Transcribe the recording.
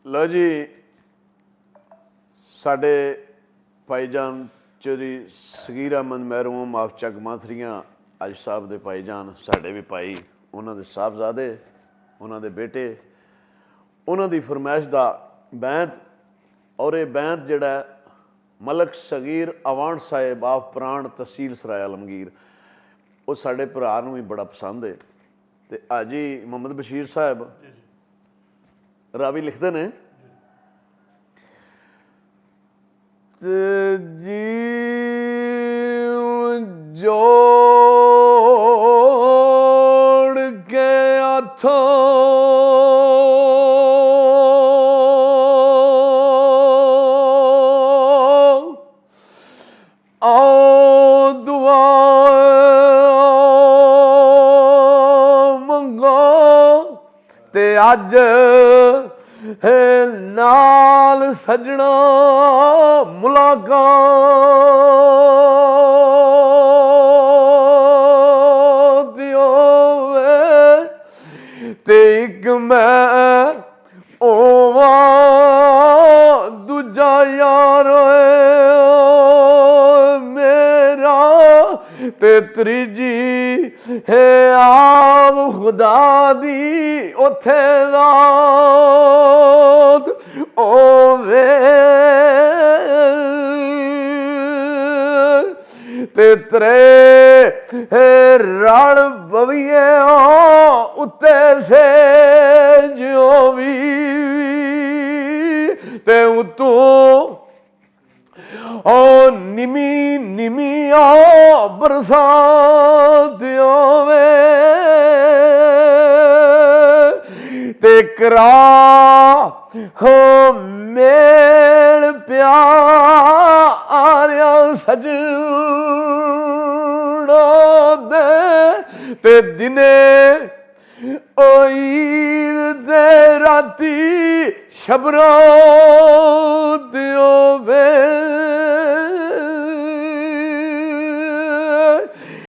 लो जी, साडे भाईजान चौधरी सगीर अहमद महरों माफ चक माथरियाँ अज साहब के भाईजान साडे भी भाई, उन्होंने साहबजादे, उन्होंने बेटे, उन्होंने फरमाइश का बैंत और ये बैंत जोड़ा मलक सगीर अवान साहेब आफ प्राण तहसील सराय आलमगीर, वो साडे भरा नूं भी बड़ा पसंद है। तो हाजी मोहम्मद बशीर साहब रावी लिखते हैं जी जोड़ के हथों आओ दुआ मंगो ते अज नाल सजना मुलाकात होवे ते इक मैं ओवा दूजा यार मेरा ते त्रीजी है आप खुदा दी उथे रात ओवे ते त्रे रड़ बविए उत्ते से जो भी ते उतू ओ निमी निमी ओ बरसात आवे ते करा हो मेल प्यारिया सजना दे ते दिने ओ ईद दे राती शबरा